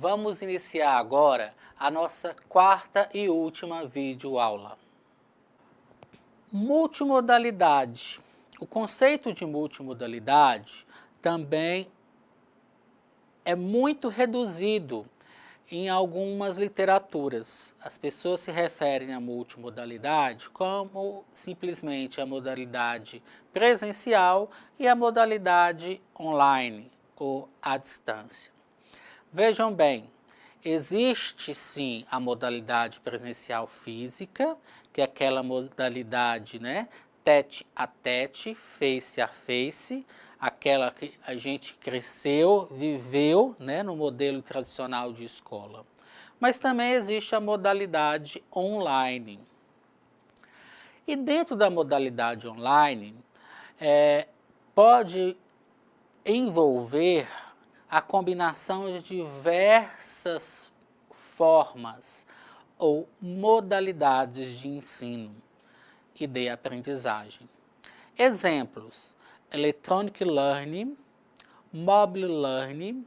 Vamos iniciar agora a nossa quarta e última videoaula. Multimodalidade. O conceito de multimodalidade também é muito reduzido em algumas literaturas. As pessoas se referem à multimodalidade como simplesmente a modalidade presencial e a modalidade online ou à distância. Vejam bem, existe sim a modalidade presencial física, que é aquela modalidade, tete a tete, face a face, aquela que a gente cresceu, viveu, no modelo tradicional de escola. Mas também existe a modalidade online. E dentro da modalidade online, pode envolver a combinação de diversas formas ou modalidades de ensino e de aprendizagem. Exemplos: Electronic Learning, Mobile Learning,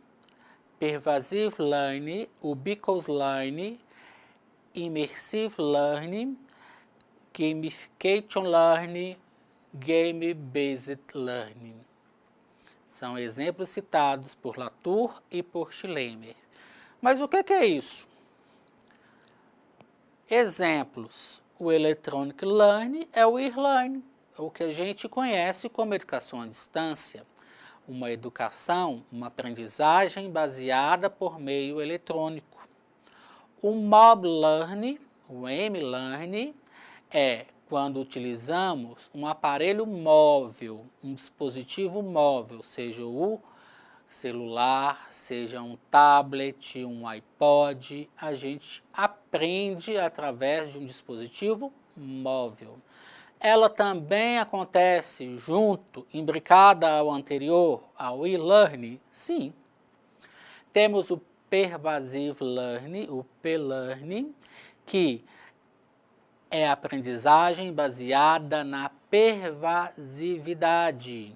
Pervasive Learning, Ubiquitous Learning, Immersive Learning, Gamification Learning, Game-Based Learning. São exemplos citados por Latour e por Schlemmer. Mas o que é isso? Exemplos. O Electronic Learning é o e-learning, o que a gente conhece como educação à distância. Uma educação, uma aprendizagem baseada por meio eletrônico. O Mobile Learning, o M-Learning, é quando utilizamos um aparelho móvel, um dispositivo móvel, seja o celular, seja um tablet, um iPod, a gente aprende através de um dispositivo móvel. Ela também acontece junto, imbricada ao anterior, ao e-learning? Sim. Temos o Pervasive Learning, o P-Learning, que é a aprendizagem baseada na pervasividade,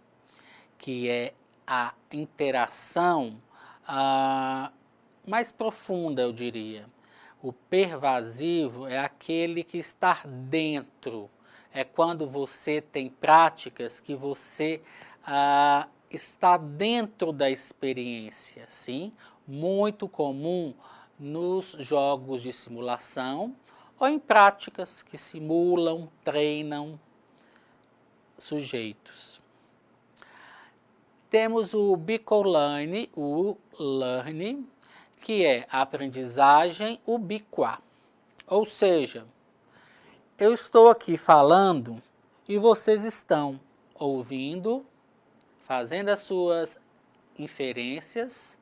que é a interação mais profunda, eu diria. O pervasivo é aquele que está dentro. É quando você tem práticas que você está dentro da experiência, sim? Muito comum nos jogos de simulação, ou em práticas que simulam, treinam sujeitos. Temos o ubiquitous o learning, que é a aprendizagem ubíqua. Ou seja, eu estou aqui falando e vocês estão ouvindo, fazendo as suas inferências,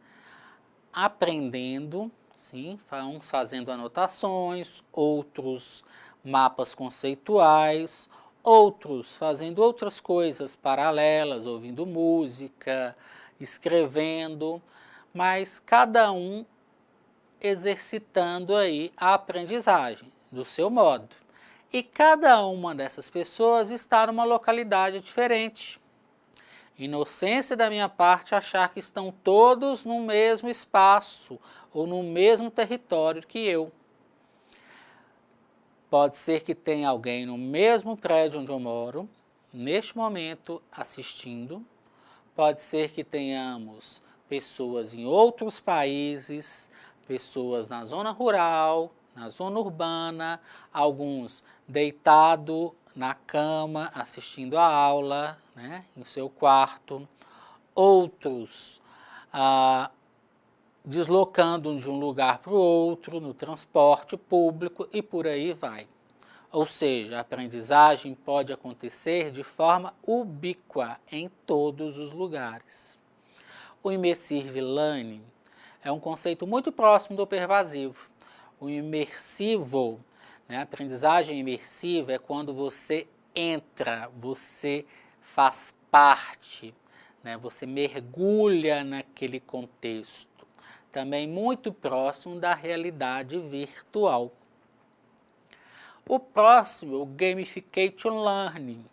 aprendendo, sim, uns fazendo anotações, outros mapas conceituais, outros fazendo outras coisas paralelas, ouvindo música, escrevendo, mas cada um exercitando aí a aprendizagem do seu modo. E cada uma dessas pessoas está numa localidade diferente. Inocência da minha parte achar que estão todos no mesmo espaço ou no mesmo território que eu. Pode ser que tenha alguém no mesmo prédio onde eu moro, neste momento assistindo. Pode ser que tenhamos pessoas em outros países, pessoas na zona rural, na zona urbana, alguns deitados na cama assistindo a aula, em seu quarto, outros deslocando de um lugar para o outro, no transporte público e por aí vai. Ou seja, a aprendizagem pode acontecer de forma ubíqua em todos os lugares. O immersive learning é um conceito muito próximo do pervasivo. O imersivo, a aprendizagem imersiva é quando você entra, você faz parte, você mergulha naquele contexto. Também muito próximo da realidade virtual. O próximo, o gamification learning,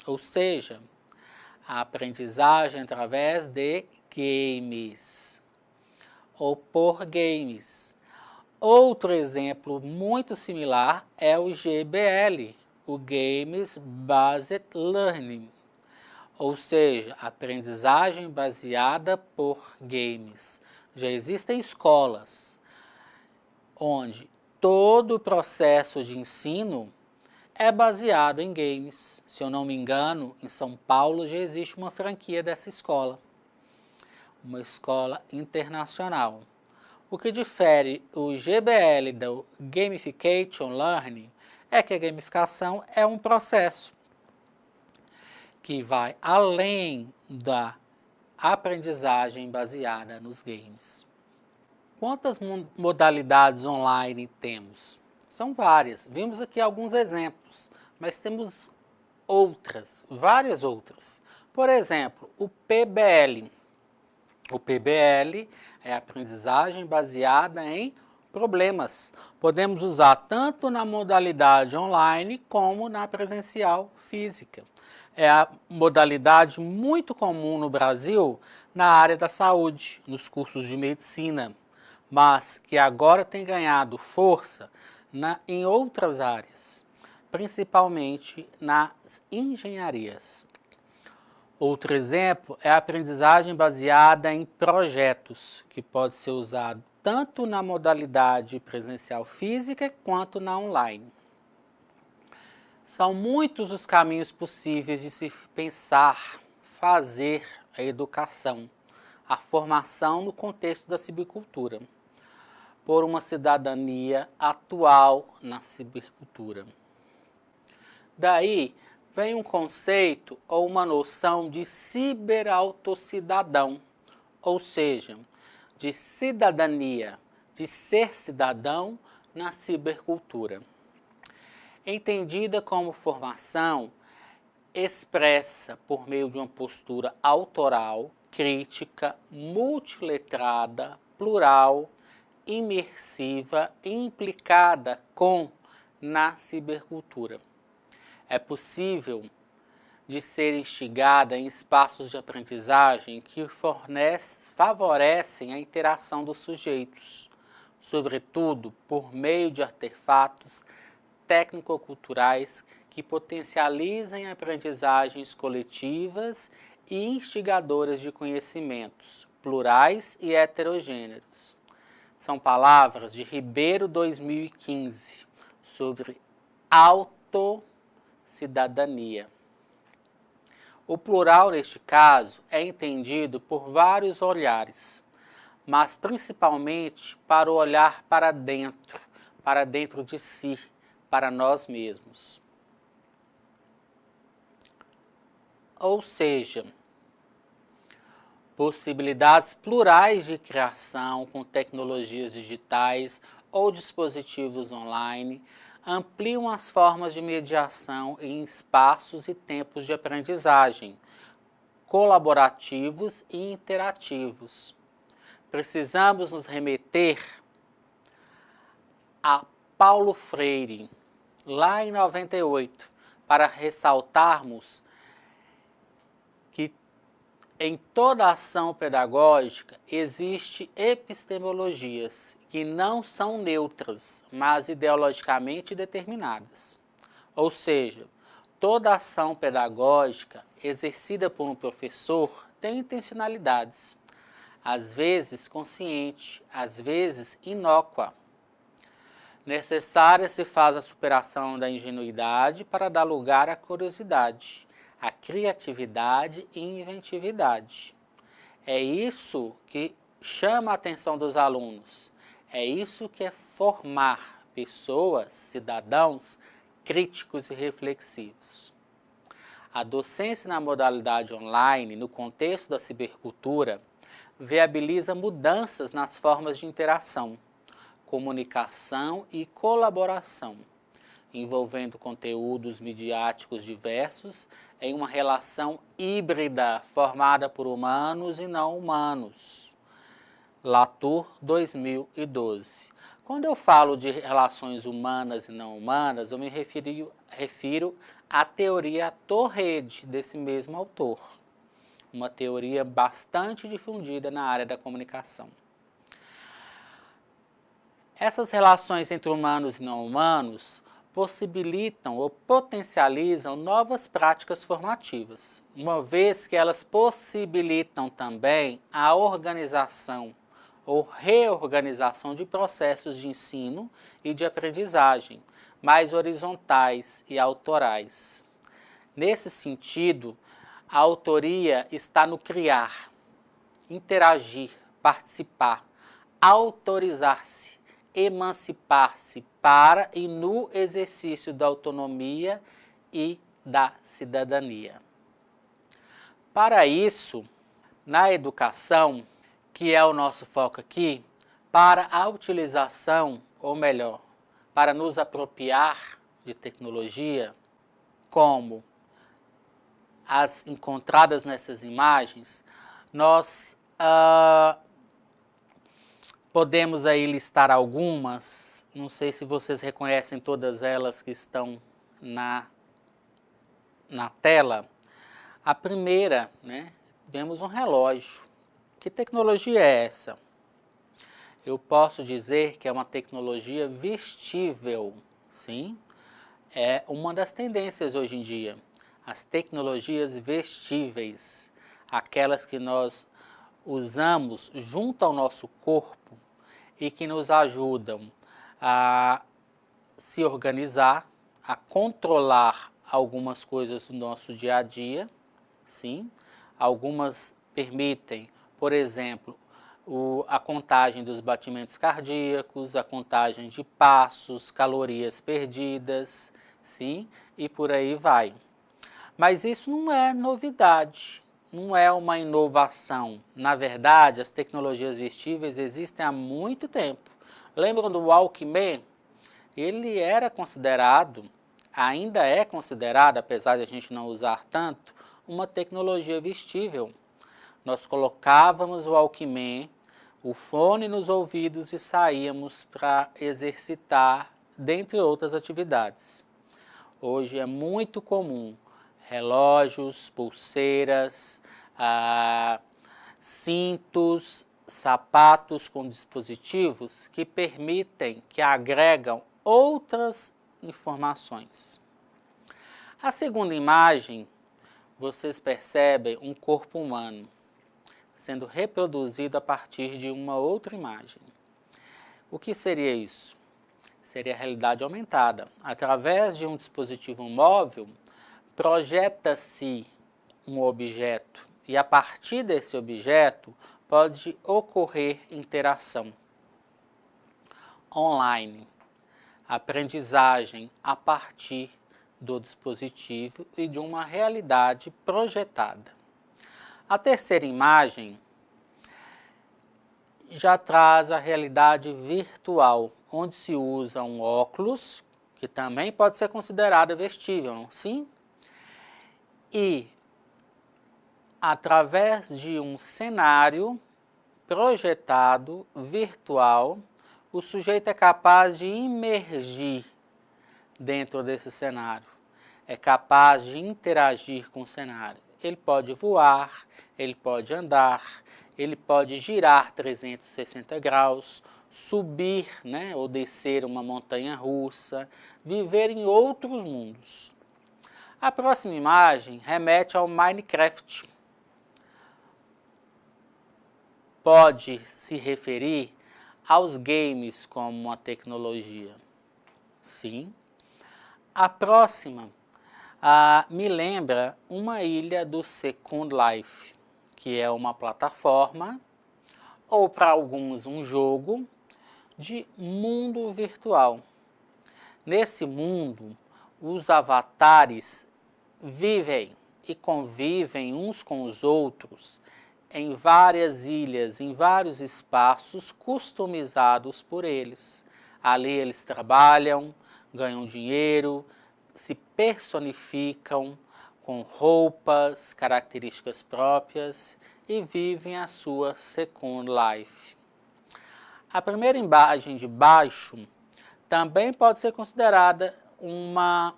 ou seja, a aprendizagem através de games. ou por games. Outro exemplo muito similar é o GBL, o Games Based Learning, ou seja, aprendizagem baseada por games. Já existem escolas onde todo o processo de ensino é baseado em games. Se eu não me engano, em São Paulo já existe uma franquia dessa escola, uma escola internacional. O que difere o GBL do Gamification Learning é que a gamificação é um processo que vai além da aprendizagem baseada nos games. Quantas modalidades online temos? São várias. Vimos aqui alguns exemplos, mas temos outras, várias outras. Por exemplo, o PBL. O PBL é aprendizagem baseada em problemas. Podemos usar tanto na modalidade online como na presencial física. É a modalidade muito comum no Brasil na área da saúde, nos cursos de medicina, mas que agora tem ganhado força em outras áreas, principalmente nas engenharias. Outro exemplo é a aprendizagem baseada em projetos, que pode ser usado tanto na modalidade presencial física quanto na online. São muitos os caminhos possíveis de se pensar, fazer a educação, a formação no contexto da cibercultura, por uma cidadania atual na cibercultura. Daí vem um conceito ou uma noção de ciberautocidadão, ou seja, de cidadania, de ser cidadão na cibercultura. Entendida como formação expressa por meio de uma postura autoral, crítica, multiletrada, plural, imersiva e implicada na cibercultura. É possível de ser instigada em espaços de aprendizagem que favorecem a interação dos sujeitos, sobretudo por meio de artefatos técnico-culturais que potencializem aprendizagens coletivas e instigadoras de conhecimentos, plurais e heterogêneros. São palavras de Ribeiro 2015, sobre autocidadania. O plural, neste caso, é entendido por vários olhares, mas principalmente para o olhar para dentro de si, para nós mesmos. Ou seja, possibilidades plurais de criação com tecnologias digitais ou dispositivos online ampliam as formas de mediação em espaços e tempos de aprendizagem, colaborativos e interativos. Precisamos nos remeter a Paulo Freire, lá em 98, para ressaltarmos que em toda ação pedagógica existe epistemologias que não são neutras, mas ideologicamente determinadas. Ou seja, toda ação pedagógica exercida por um professor tem intencionalidades, às vezes consciente, às vezes inócua. Necessária se faz a superação da ingenuidade para dar lugar à curiosidade, à criatividade e inventividade. É isso que chama a atenção dos alunos. É isso que é formar pessoas, cidadãos, críticos e reflexivos. A docência na modalidade online, no contexto da cibercultura, viabiliza mudanças nas formas de interação, comunicação e colaboração, envolvendo conteúdos midiáticos diversos em uma relação híbrida formada por humanos e não humanos. Latour, 2012. Quando eu falo de relações humanas e não humanas, eu me refiro à teoria Torrede, desse mesmo autor. Uma teoria bastante difundida na área da comunicação. Essas relações entre humanos e não humanos possibilitam ou potencializam novas práticas formativas, uma vez que elas possibilitam também a organização ou reorganização de processos de ensino e de aprendizagem, mais horizontais e autorais. Nesse sentido, a autoria está no criar, interagir, participar, autorizar-se, emancipar-se para e no exercício da autonomia e da cidadania. Para isso, na educação, que é o nosso foco aqui, para a utilização, ou melhor, para nos apropriar de tecnologia, como as encontradas nessas imagens, nós podemos aí listar algumas, não sei se vocês reconhecem todas elas que estão na tela. A primeira, né, vemos um relógio. Que tecnologia é essa? Eu posso dizer que é uma tecnologia vestível, sim? É uma das tendências hoje em dia, as tecnologias vestíveis, aquelas que nós usamos junto ao nosso corpo e que nos ajudam a se organizar, a controlar algumas coisas do nosso dia a dia, sim? Algumas permitem, por exemplo, a contagem dos batimentos cardíacos, a contagem de passos, calorias perdidas, sim? E por aí vai. Mas isso não é novidade, não é uma inovação. Na verdade, as tecnologias vestíveis existem há muito tempo. Lembram do Walkman? Ele era considerado, ainda é considerado, apesar de a gente não usar tanto, uma tecnologia vestível. Nós colocávamos o Walkman, o fone nos ouvidos e saíamos para exercitar, dentre outras atividades. Hoje é muito comum relógios, pulseiras, cintos, sapatos com dispositivos que permitem, que agregam outras informações. A segunda imagem, vocês percebem um corpo humano sendo reproduzido a partir de uma outra imagem. O que seria isso? Seria a realidade aumentada. Através de um dispositivo móvel, projeta-se um objeto e a partir desse objeto pode ocorrer interação online, aprendizagem a partir do dispositivo e de uma realidade projetada. A terceira imagem já traz a realidade virtual, onde se usa um óculos, que também pode ser considerado vestível, não? Sim? E, através de um cenário projetado, virtual, o sujeito é capaz de imergir dentro desse cenário, é capaz de interagir com o cenário. Ele pode voar, ele pode andar, ele pode girar 360 graus, subir, né, ou descer uma montanha russa, viver em outros mundos. A próxima imagem remete ao Minecraft. Pode se referir aos games como uma tecnologia. Sim. A próxima me lembra uma ilha do Second Life, que é uma plataforma, ou para alguns um jogo, de mundo virtual. Nesse mundo, os avatares vivem e convivem uns com os outros em várias ilhas, em vários espaços customizados por eles. Ali eles trabalham, ganham dinheiro, se personificam com roupas, características próprias e vivem a sua Second Life. A primeira imagem de baixo também pode ser considerada uma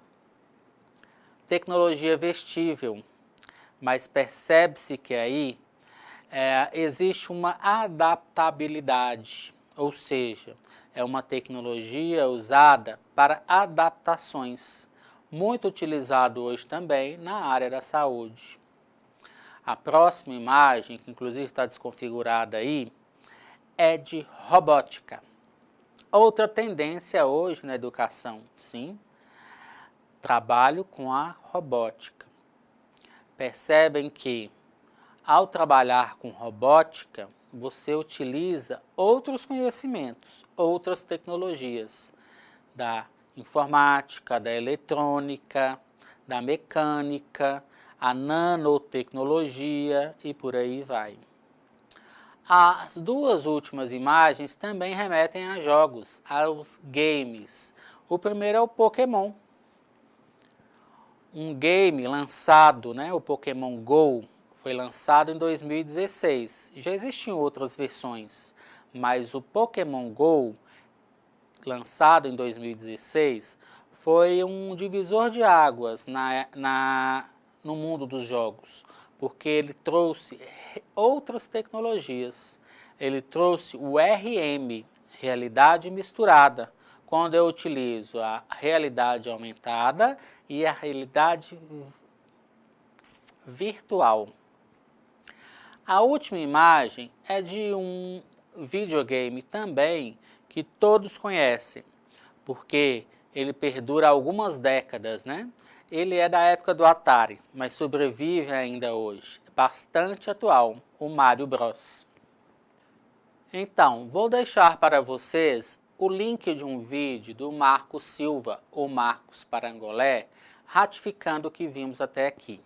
tecnologia vestível, mas percebe-se que aí existe uma adaptabilidade, ou seja, é uma tecnologia usada para adaptações, muito utilizado hoje também na área da saúde. A próxima imagem, que inclusive está desconfigurada aí, é de robótica. Outra tendência hoje na educação, sim, trabalho com a robótica. Percebem que, ao trabalhar com robótica, você utiliza outros conhecimentos, outras tecnologias da informática, da eletrônica, da mecânica, a nanotecnologia e por aí vai. As duas últimas imagens também remetem a jogos, aos games. O primeiro é o Pokémon. Um game lançado, o Pokémon GO, foi lançado em 2016. Já existiam outras versões, mas o Pokémon GO, lançado em 2016, foi um divisor de águas no mundo dos jogos, porque ele trouxe outras tecnologias. Ele trouxe o RM, realidade misturada, quando eu utilizo a realidade aumentada e a realidade virtual. A última imagem é de um videogame também que todos conhecem, porque ele perdura algumas décadas, Ele é da época do Atari, mas sobrevive ainda hoje. É bastante atual, o Mario Bros. Então, vou deixar para vocês o link de um vídeo do Marcos Silva, ou Marcos Parangolé, ratificando o que vimos até aqui,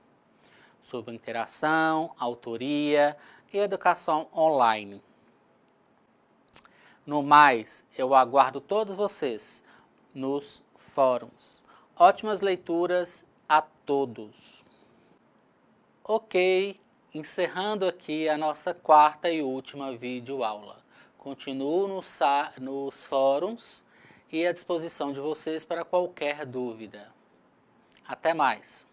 sobre interação, autoria e educação online. No mais, eu aguardo todos vocês nos fóruns. Ótimas leituras a todos. Ok, encerrando aqui a nossa quarta e última videoaula. Continuo nos fóruns e à disposição de vocês para qualquer dúvida. Até mais!